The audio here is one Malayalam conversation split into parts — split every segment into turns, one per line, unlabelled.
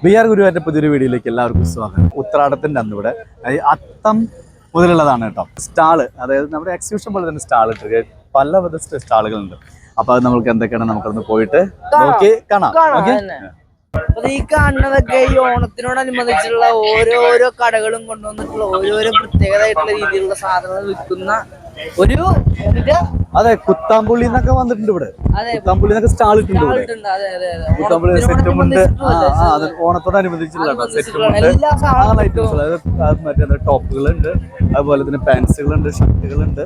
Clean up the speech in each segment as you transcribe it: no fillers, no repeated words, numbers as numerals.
VR ഗുരുവായൂരിന്റെ പുതിയൊരു വീഡിയോയിലേക്ക് എല്ലാവർക്കും സ്വാഗതം. ഉത്രാടത്തിന്റെ അന്നിവിടെ അത്തം മുതലുള്ളതാണ് കേട്ടോ സ്റ്റാള്. അതായത് നമ്മുടെ എക്സിബിഷൻ പോലെ തന്നെ സ്റ്റാൾ ഇട്ട് പല സ്റ്റാളുകളുണ്ട്. അപ്പൊ അത് നമുക്ക് എന്തൊക്കെയാണ് നമുക്കൊന്ന് പോയിട്ട് നോക്കി കാണാം. ഓക്കെ,
ഈ കാണുന്നതൊക്കെ ഈ ഓണത്തിനോടനുബന്ധിച്ചുള്ള ഓരോരോ കടകളും കൊണ്ടുവന്നിട്ടുള്ള ഓരോരോ പ്രത്യേകതയായിട്ടുള്ള രീതിയിലുള്ള സാധനങ്ങൾ വിൽക്കുന്ന ഒരു
അതെ കുത്താമ്പുള്ളി എന്നൊക്കെ വന്നിട്ടുണ്ട് ഇവിടെ. കുത്താമ്പുള്ളി എന്നൊക്കെ സ്റ്റാൾ ഇട്ടുണ്ട് ഇവിടെ. കുത്താമ്പുള്ളി സെറ്റുമുണ്ട്. ഓണത്തോടനുബന്ധിച്ചുള്ള സെറ്റുമുണ്ട്. മറ്റേ ടോപ്പുകളുണ്ട്, അതുപോലെ തന്നെ പാൻസുകളുണ്ട്, ഷർട്ടുകളുണ്ട്,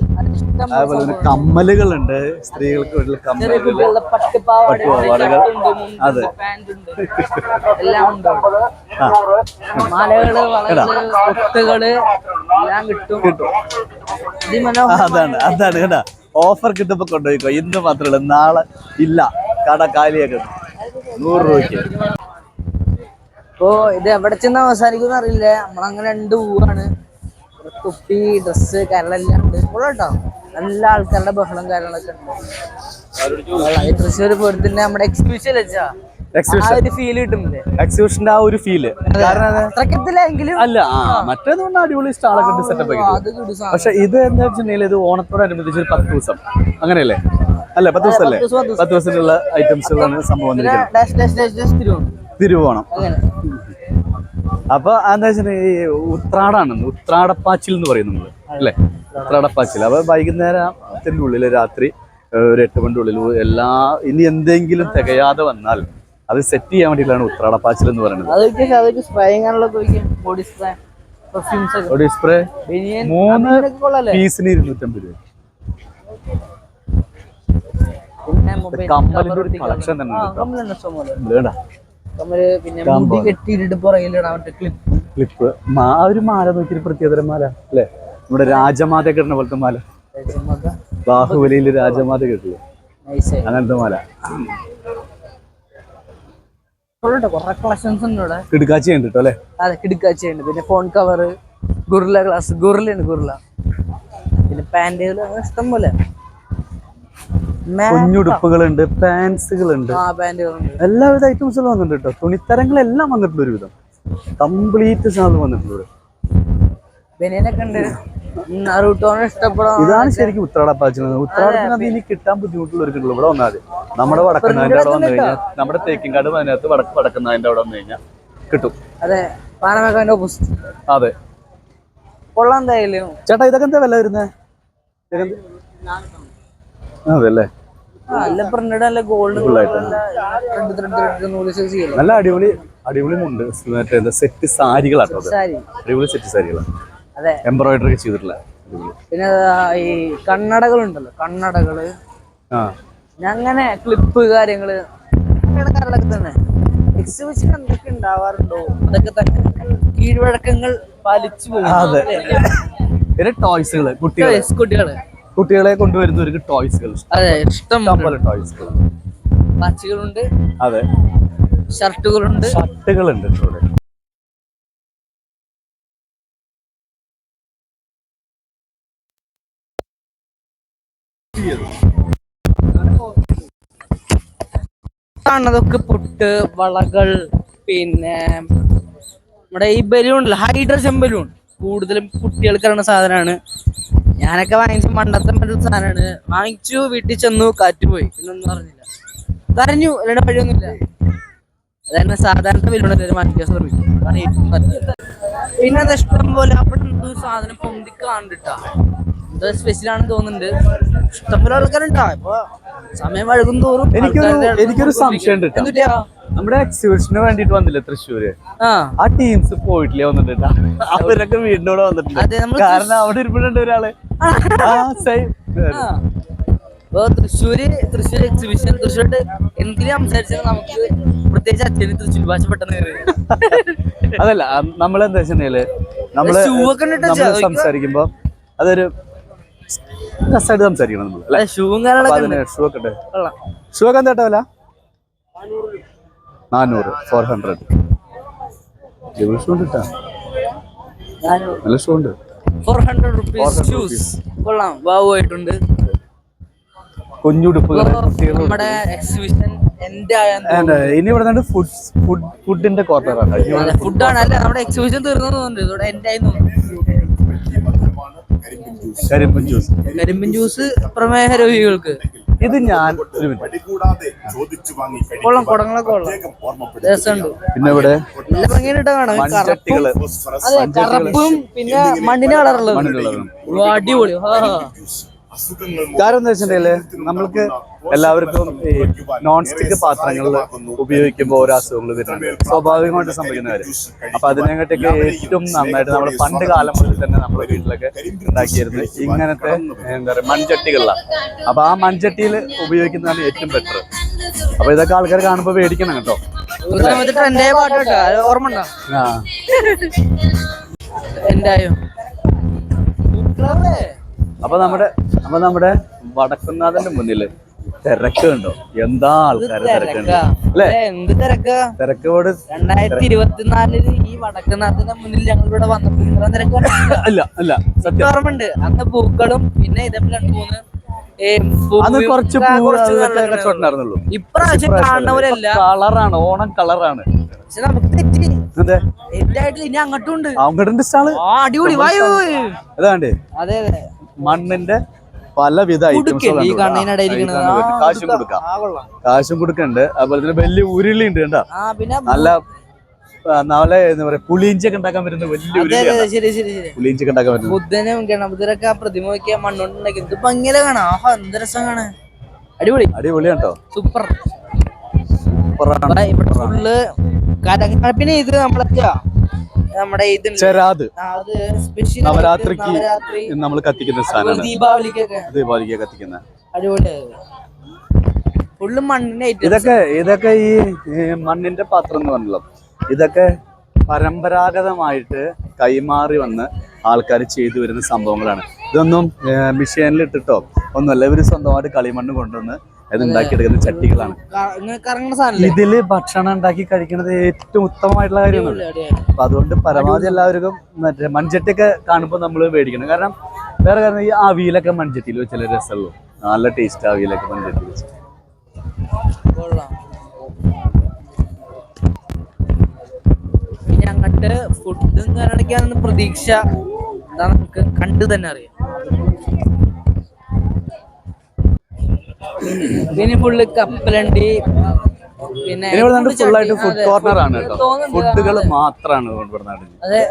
അതുപോലെ തന്നെ കമ്മലുകളുണ്ട്. സ്ത്രീകൾക്ക് വേണ്ടിയുള്ള കമ്മലുകൾ, പട്ടുപാവാടകൾ, അതെ അതാണ് കേട്ടാ. ഓഫർ കിട്ടുമ്പോ കൊണ്ടുപോയിക്കോ. ഇന്ന് മാത്രമല്ല, നാളെ ഇല്ല, കട കാലിയാക്കി 100 രൂപയ്ക്ക്.
ഇപ്പൊ ഇത് എവിടെ ചെന്ന് അവസാനിക്കും അറിയില്ല. നമ്മളങ്ങനെ 2 ഊറാണ്. തൊപ്പി, ഡ്രസ്സ്, കാര്യങ്ങളെല്ലാം ഉണ്ട്. കേട്ടോ, നല്ല ആൾക്കാരുടെ ബഹളം കാര്യങ്ങളൊക്കെ ഉണ്ട്. തൃശ്ശൂർ പൂരത്തിന്റെ നമ്മുടെ എക്സിബിഷൻ വെച്ചാ
എക്സിബിഷന്റെ ആ ഒരു ഫീല് അല്ല. മറ്റേന്ന് പറഞ്ഞാൽ അടിപൊളി സ്റ്റാളൊക്കെ ഉണ്ട്, സെറ്റപ്പ് ആക്കി. പക്ഷെ ഇത് എന്താ വെച്ചിട്ടുണ്ടെങ്കിൽ ഇത് ഓണത്തോടനുബന്ധിച്ച് 10 ദിവസം അങ്ങനെയല്ലേ? അല്ല, 10 ദിവസം അല്ലേ? 10 ദിവസത്തിനുള്ള ഐറ്റംസുകളാണ് സംഭവം. തിരുവോണം. അപ്പൊ എന്താ വെച്ചിട്ടുണ്ടെങ്കിൽ ഈ ഉത്രാടാണ്, ഉത്രാടപ്പാച്ചിൽ എന്ന് പറയും നമ്മള് അല്ലേ? ഉത്രാടപ്പാച്ചിൽ. അപ്പൊ വൈകുന്നേരത്തിന്റെ ഉള്ളില്, രാത്രി ഒരു 8 മണിന്റെ ഉള്ളിൽ ഇനി എന്തെങ്കിലും തികയാതെ വന്നാൽ അത് സെറ്റ് ചെയ്യാൻ വേണ്ടിയിട്ടാണ് ഉത്രാടപ്പാച്ചിൽ എന്ന് പറയുന്നത്. ബോഡി സ്പ്രേ 3 പീസിന് 250 രൂപ. കമ്മലിന്റെ ഒരു കളക്ഷൻ തന്നെ ക്ലിപ്പ്. ആ ഒരു മാല നോക്കിയൊരു പ്രത്യേകതരം മാല അല്ലേ? നമ്മുടെ രാജമാത കിട്ടുന്ന പോലത്തെ മാല. ബാഹുബലിയില് രാജമാത കിട്ടില്ല, അങ്ങനത്തെ മാല. കിടുക്കാച്ചി ഉണ്ട് കേട്ടോ അല്ലെ?
അതെ, കിടുക്കാച്ചി ഉണ്ട്. പിന്നെ ഫോൺ കവർ, ഗുർല ഗ്ലാസ്, ഗുർല, പിന്നെ പാന്റുകൾ, ഇഷ്ടം പോലെ
കുഞ്ഞുടുപ്പുകളുണ്ട്, പാൻസുകളുണ്ട്, എല്ലാവിധ ഐറ്റംസുകളും വന്നിട്ടുണ്ട് കേട്ടോ. തുണിത്തരങ്ങളെല്ലാം വന്നിട്ടുണ്ട്, ഒരുവിധം കംപ്ലീറ്റ് സാധനം വന്നിട്ടുണ്ട്. ഇതാണ് ശരിക്കും ഉത്രാടപ്പാച്ചിൽ. ഉത്രാടത്തിനത് ഇനി കിട്ടാൻ ബുദ്ധിമുട്ടുള്ളവർക്കുള്ളൂ. ഇവിടെ വന്നാൽ നമ്മുടെ വടക്കുന്നതിന്റെ അവിടെ വന്നു കഴിഞ്ഞാൽ, നമ്മുടെ തേക്കിൻകാട് അതിനകത്ത് വടക്കുന്നതിന്റെ അവിടെ വന്നു കഴിഞ്ഞാൽ കിട്ടും.
അതെ,
അതെ. ചേട്ടാ, ഇതൊക്കെ എന്താ വില വരുന്നത്? അതല്ലേ, നല്ല അടിപൊളി ഉണ്ട്. മറ്റേ സെറ്റ് സാരികളാട്ടോ, അടിപൊളി സെറ്റ് സാരികളാണ്, എംബ്രോയിഡറി ഒക്കെ ചെയ്തിട്ടുള്ള.
പിന്നെ ഈ കണ്ണടകളുണ്ടല്ലോ, കണ്ണടകള്, അങ്ങനെ ക്ലിപ്പ് കാര്യങ്ങള് തന്നെ. എക്സിബിഷൻ എന്തൊക്കെ ഉണ്ടാവാറുണ്ടോ അതൊക്കെ തന്നെ കീഴ്വഴക്കങ്ങൾ പാലിച്ചു പോകും.
അതെ, പിന്നെ ടോയ്സുകള്, കുട്ടികളെ കൊണ്ടുവരുന്നവർക്ക് ടോയ്സുകൾ.
അതെ, ഇഷ്ടം
പോലെ ടോയ്സുകൾ,
വാച്ചുകളുണ്ട്.
അതെ,
ഷർട്ടുകളുണ്ട്.
ഇവിടെ
കാണുന്നതൊക്കെ പൊട്ട്, വളകൾ, പിന്നെ നമ്മുടെ ഈ ബലൂൺ, ഹൈഡ്രജൻ ബലൂൺ, കൂടുതലും കുട്ടികൾക്ക് ഇറങ്ങുന്ന സാധനമാണ്. ഞാനൊക്കെ വാങ്ങിച്ച മണ്ടത്തെ സാധനമാണ്. വാങ്ങിച്ചു, വീട്ടിൽ ചെന്നു, കാറ്റ് പോയി, പിന്നൊന്നും പറഞ്ഞില്ല, കരഞ്ഞു, അല്ലാണ്ട് വഴിയൊന്നുമില്ല. അതന്നെ സാധാരണ ബലൂൺ മാറ്റിക്കാൻ ശ്രമിക്കും. പിന്നെ അത് ഇഷ്ടം പോലെ അവിടെ സാധനം പൊന്തിക്കാണ്ടിട്ടാ, എന്തോ സ്പെഷ്യലാണെന്ന് തോന്നുന്നുണ്ട്. ഇഷ്ടംപോലെ ആൾക്കാരുണ്ടാ. ഇപ്പൊ സമയം വഴുകും തോറും
എനിക്കൊരു സംശയം ഉണ്ട്. നമ്മുടെ എക്സിബിഷന് വേണ്ടിട്ട് വന്നില്ലേ തൃശ്ശൂര്, ആ ടീംസ് പോയിട്ടില്ലേ? വന്നിട്ടാ, അവരൊക്കെ വീടിന്റെ കൂടെ വന്നിട്ടുണ്ട്. കാരണം അവിടെ ഇരിപ്പുണ്ട് ഒരാള്.
ഇപ്പൊ തൃശ്ശൂർ എക്സിബിഷൻ, തൃശ്ശൂര് എന്തിനും സംസാരിച്ചാൽ നമുക്ക് പ്രത്യേകിച്ച് അച്ഛന് തൃശ്ശൂർ ഭാഷ പെട്ടെന്ന്
അതല്ല, നമ്മളെന്താ വെച്ചിട്ടുണ്ടെങ്കില് നമ്മള് സംസാരിക്കുമ്പോ അതൊരു രസമായിട്ട് സംസാരിക്കണം നമ്മള്. ഷൂ ഒക്കെ ഉണ്ട്. ഷൂ ഒക്കെ എന്താ വില? 400, 400. ഷൂ ഉണ്ട് കേട്ടോ, നല്ല ഷൂ ഉണ്ട്.
400 rupees ഷൂസ് കൊള്ളാം, ബാവുമായിട്ടുണ്ട്.
കുഞ്ഞുടുപ്പുകൾ
നമ്മുടെ എക്സിബിഷൻ എന്റെ
ഇനി ഇവിടെ നിന്ന് ഫുഡിന്റെ കോർണറാണ്.
ഫുഡാണ് അല്ല നമ്മുടെ എക്സിബിഷൻ തീർന്നു തോന്നുന്നുണ്ട്. ഇവിടെ എന്റെ ആയി കരിമ്പിൻ ജ്യൂസ് പ്രമേഹ രോഗികൾക്ക്.
ഇത് ഞാൻ
കൊള്ളാം, കുടങ്ങളൊക്കെ കൊള്ളാം, രസമുണ്ട്.
പിന്നെ ഇവിടെ
നല്ല ഭംഗിയായിട്ട് കാണാം.
മൺചട്ടികള്,
അതെ, കറുപ്പും പിന്നെ മണ്ണിന് കളറുള്ളത് അടിപൊളി.
കാരണം എന്താ വെച്ചിട്ടുണ്ടെങ്കില് നമ്മൾക്ക് എല്ലാവർക്കും ഈ നോൺ സ്റ്റിക്ക് പാത്രങ്ങളിൽ ഉപയോഗിക്കുമ്പോൾ ഓരോ അസുഖങ്ങൾ വരുന്നുണ്ട്, സ്വാഭാവികമായിട്ട് സംഭവിക്കുന്ന കാര്യം. അപ്പൊ അതിനെക്കാട്ടൊക്കെ ഏറ്റവും നന്നായിട്ട് നമ്മൾ പണ്ട് കാലം മുതൽ തന്നെ നമ്മുടെ വീട്ടിലൊക്കെ ഉണ്ടാക്കിയിരുന്നു ഇങ്ങനത്തെ എന്താ പറയുക മൺചട്ടികളിലാണ്. അപ്പൊ ആ മൺചട്ടിയിൽ ഉപയോഗിക്കുന്നതാണ് ഏറ്റവും ബെറ്റർ. അപ്പൊ ഇതൊക്കെ ആൾക്കാർ കാണുമ്പോൾ മേടിക്കണം കേട്ടോ.
ഓർമ്മ എന്തായോ
അപ്പൊ നമ്മുടെ വടക്കുന്നാഥന്റെ മുന്നില് തിരക്ക് ഉണ്ടോ? എന്താ ആൾക്കാര് തിരക്കുണ്ട് അല്ലെ?
എന്ത് തിരക്കാ
തിരക്കോട്.
2024 ഈ വടക്കുന്നാഥന്റെ മുന്നിൽ ഞങ്ങളിവിടെ വന്നപ്പോൾ തിരക്ക്
അല്ല സത്യം
ഓർമ്മയുണ്ട്. അന്ന് പൂക്കളും പിന്നെ ഇതേപോലെ 2-3
അന്ന് കുറച്ച് കച്ചവടം.
ഇപ്രാവശ്യം കാണുന്നവരല്ല.
കളറാണ്, ഓണം കളറാണ്.
പക്ഷെ നമുക്ക് തെറ്റി തെറ്റായിട്ടില്ല. ഇനി അങ്ങോട്ടും ഉണ്ട്
അങ്ങോട്ടുണ്ട് സ്റ്റാള്.
അടിപൊളി വായു
അതാണ്ട്.
അതെ അതെ,
മണ്ണിന്റെ പലവിധ കാശും കൊടുക്കണ്ട്. അതുപോലെ തന്നെ വലിയ ഉരുളി ഉണ്ട് കണ്ടാ, നല്ല നാളെ എന്താ പറയാ പുളിയിഞ്ചൊക്കെ ഉണ്ടാക്കാൻ പറ്റുന്ന വലിയ പുളിയിഞ്ചൊക്കെ ഉണ്ടാക്കാൻ പറ്റും.
ബുദ്ധനും ഗണപതിരൊക്കെ പ്രതിമ നോക്കിയാൽ മണ്ണുണ്ടാക്കി ഇത് ഭംഗിയിലെ കാണാം. ആഹാ, എന്ത് രസം കാണാൻ.
അടിപൊളിയാണ് കേട്ടോ,
സൂപ്പർ. ഇവിടെ ഫുള്ള് പിന്നെ ഇത് നമ്മുടെ
നവരാത്രിക്ക് നമ്മൾ കത്തിക്കുന്ന സാധനമാണ്. ദീപാവലിക്ക് കത്തിക്കുന്ന
ഫുള്ള് മണ്ണിന്റെ.
ഇതൊക്കെ ഈ മണ്ണിന്റെ പാത്രം എന്ന് പറഞ്ഞല്ലോ, ഇതൊക്കെ പരമ്പരാഗതമായിട്ട് കൈമാറി വന്ന് ആൾക്കാർ ചെയ്തു വരുന്ന സംഭവങ്ങളാണ്. ഇതൊന്നും മെഷീനിൽ ഇട്ടിട്ടോ ഒന്നുമല്ല, ഇവര് സ്വന്തമായിട്ട് കളിമണ്ണ് കൊണ്ടുവന്ന് അത് ഉണ്ടാക്കിയെടുക്കുന്ന ചട്ടികളാണ്. ഇതില് ഭക്ഷണം ഉണ്ടാക്കി കഴിക്കുന്നത് ഏറ്റവും ഉത്തമമായിട്ടുള്ള കാര്യമാണ്. അപ്പൊ അതുകൊണ്ട് പരമാവധി എല്ലാവർക്കും മറ്റേ മൺചട്ടിയൊക്കെ കാണുമ്പോൾ നമ്മൾ മേടിക്കണം. കാരണം വേറെ കാരണം ഈ അവിയലൊക്കെ മൺചട്ടിയിൽ വെച്ചാൽ രസമുള്ളൂ, നല്ല ടേസ്റ്റ് അവിയലൊക്കെ മൺചട്ടിയിൽ വെച്ച്.
പിന്നെ അങ്ങോട്ട് ഫുഡ് കരടിക്കാന്ന് പ്രതീക്ഷ എന്താ നമുക്ക് കണ്ടു തന്നെ അറിയാം. പിന്നെ ഫുള്ള് കപ്പലണ്ടി, പിന്നെ
ഫുള്ളായിട്ട് ഫുഡ് കോർണർ ആണ് കേട്ടോ, ഫുഡുകൾ മാത്രമാണ്.
അതെ,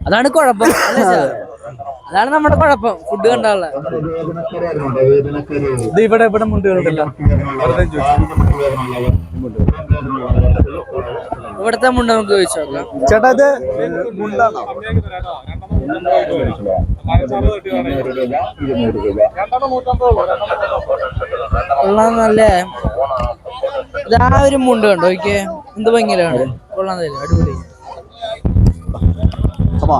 അതാണ് കുഴപ്പം. അതാണ് നമ്മുടെ കുഴപ്പം, ഫുഡ് കണ്ടാളെ.
ഇവിടെ മുണ്ടുകളുണ്ടല്ലോ,
ഇവിടത്തെ മുണ്ട് നമുക്ക് ചോദിച്ചു നോക്കാം.
ചേട്ടാ ഇത് മുണ്ടാണോ?
കൊള്ളാന്നല്ലേ, ഇതാ ഒരു മുണ്ട് കണ്ടോ, നോക്കിയേ എന്ത് ഭംഗിയിലാണ്. കൊള്ളാന്നല്ലേ, അടിപൊളി. അപ്പൊ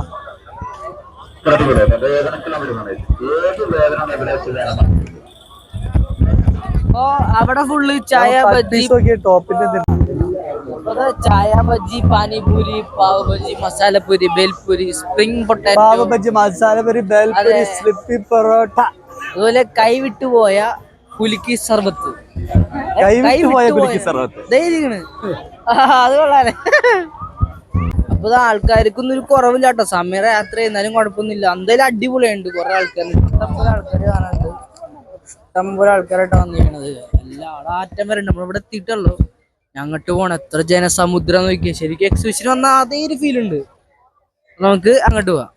അവിടെ ഫുള്ള് ചായ ബജ്ജി, ചായ ബജ്ജി, പാനിപൂരി, പാവ് ബജ്ജി, മസാലപൂരി, ബേൽപൂരി, സ്പ്രിംഗ് പൊട്ടാറ്റോ,
മസാലപൂരി, ബേൽപൂരി, സ്ലിപ്പി പൊറോട്ട,
അതുപോലെ കൈവിട്ടുപോയ കുലുക്കി സർബത്ത്. അത് കൊള്ളാലേ. അപ്പൊ ആൾക്കാർക്കൊന്നും ഒരു കുറവില്ല കേട്ടോ, സമയം യാത്ര ചെയ്യുന്നാലും കുഴപ്പമൊന്നുമില്ല. എന്തായാലും അടിപൊളിയുണ്ട്. കുറെ ആൾക്കാർ, ഇഷ്ടംപോലെ ആൾക്കാർ കാണാനുണ്ട്, ഇഷ്ടംപോലെ ആൾക്കാരായിട്ട് വന്നിരിക്കണത്. എല്ലാ ആറ്റം വരെ നമ്മളിവിടെ എത്തിയിട്ടുള്ളൂ. ഞങ്ങോട്ട് പോണം, എത്ര ജനസമുദ്രം നോക്കിയാൽ ശരിക്കും എക്സിബിഷൻ വന്ന അതേ ഒരു ഫീൽ ഉണ്ട്. നമുക്ക് അങ്ങോട്ട് പോവാം.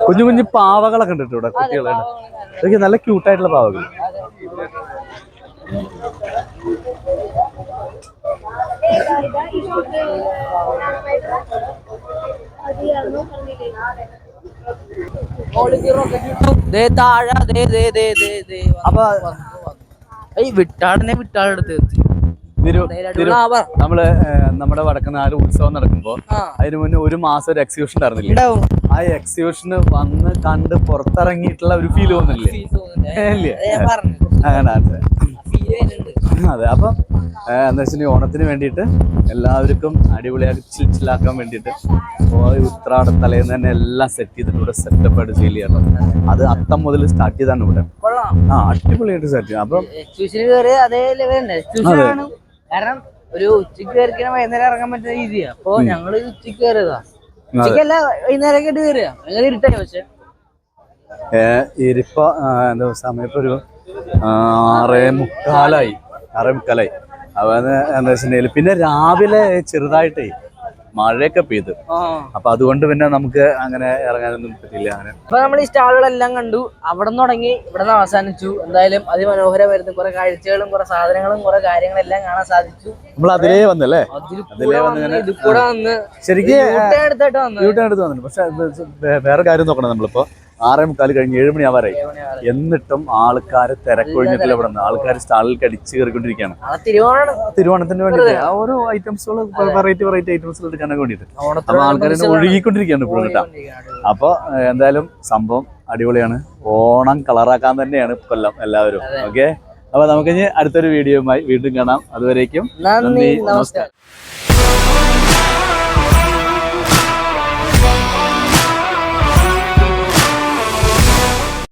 കുഞ്ഞു കുഞ്ഞു പാവകളൊക്കെ ഉണ്ട് ഇവിടെ, കുട്ടികളുടെ നല്ല ക്യൂട്ടായിട്ടുള്ള പാവകൾ. അപ്പൊ
വിട്ടാളെടുത്ത്
നമ്മള് നമ്മുടെ വടക്കുന്നാല് ഉത്സവം നടക്കുമ്പോ അതിന് മുന്നേ ഒരു മാസം ഒരു എക്സിബിഷൻ ഉണ്ടായിരുന്നില്ലേ? ആ എക്സിബിഷന് വന്ന് കണ്ട് പുറത്തിറങ്ങിയിട്ടുള്ള ഒരു ഫീൽ തോന്നില്ലേ? അങ്ങനെ അതെ. അപ്പം എന്താ വെച്ചാൽ ഓണത്തിന് വേണ്ടിയിട്ട് എല്ലാവർക്കും അടിപൊളിയാക്കി ചില്ലാക്കാൻ വേണ്ടിയിട്ട് ഉത്രാട തലേന്ന് തന്നെ എല്ലാം സെറ്റ് ചെയ്തിട്ട് ഇവിടെ സെറ്റപ്പായിട്ട് ഫീൽ ചെയ്യണം. അത് അത്തം മുതൽ സ്റ്റാർട്ട് ചെയ്താണ് ഇവിടെ. അടിപൊളിയായിട്ട് സെറ്റ് ചെയ്യാം. അപ്പം
അതേ ലെവലാണ്. കാരണം ഒരു ഉച്ചക്ക് കയറിക്കാൻ വൈകുന്നേരം ഇറങ്ങാൻ പറ്റുന്ന രീതിയാ. അപ്പൊ ഞങ്ങള് ഉച്ചക്ക് കയറിയതാ. ഉച്ചക്കല്ല വൈകുന്നേരം കേട്ട് കയറിയാ. ഭയങ്കര ഇരുട്ടായി. പക്ഷെ
ഇരിപ്പ എന്താ സമയം ഇപ്പൊ ഒരു 6:45 അപ്പൊ എന്താ വെച്ചിട്ടുണ്ടെങ്കിൽ പിന്നെ രാവിലെ ചെറുതായിട്ടേ മഴയൊക്കെ പെയ്തു. അപ്പൊ അതുകൊണ്ട് പിന്നെ നമുക്ക് അങ്ങനെ ഇറങ്ങാനൊന്നും പറ്റില്ല. അങ്ങനെ
അപ്പൊ നമ്മൾ ഈ സ്റ്റാളുകളെല്ലാം കണ്ടു. അവിടെ നിന്ന് തുടങ്ങി ഇവിടെ നിന്ന് അവസാനിച്ചു. എന്തായാലും അതിമനോഹരമായിരുന്നു. കുറെ കാഴ്ചകളും കുറെ സാധനങ്ങളും കുറെ കാര്യങ്ങളെല്ലാം കാണാൻ സാധിച്ചു.
നമ്മൾ അതിലേ വന്നല്ലേ,
ഇത് കൂടെ വന്ന്
ശരിക്കും
എടുത്തായിട്ട്
വന്നിട്ട്. പക്ഷെ വേറെ കാര്യം നോക്കണം. നമ്മളിപ്പോ 6:45 കഴിഞ്ഞ് 7 മണിയാവാറായി. എന്നിട്ടും ആൾക്കാര് തിരക്കൊഴിഞ്ഞിട്ടില്ല. ഇവിടെ നിന്ന് ആൾക്കാർ സ്റ്റാളിലേക്ക് അടിച്ച് കയറിക്കൊണ്ടിരിക്കുകയാണ്. തിരുവോണത്തിന് വേണ്ടിയിട്ട് ഓരോ ഐറ്റംസുകൾ വെറൈറ്റി ഐറ്റംസുകൾ എടുക്കാനൊക്കെ വേണ്ടിയിട്ട് അപ്പൊ ആൾക്കാർ ഒഴുകിക്കൊണ്ടിരിക്കുകയാണ് ഇപ്പോഴും കേട്ടോ. അപ്പൊ എന്തായാലും സംഭവം അടിപൊളിയാണ്. ഓണം കളറാക്കാൻ തന്നെയാണ് കൊല്ലം എല്ലാവരും. ഓക്കെ, അപ്പൊ നമുക്കിനി അടുത്തൊരു വീഡിയോയുമായി വീണ്ടും കാണാം. അതുവരേക്കും നന്ദി, നമസ്കാരം.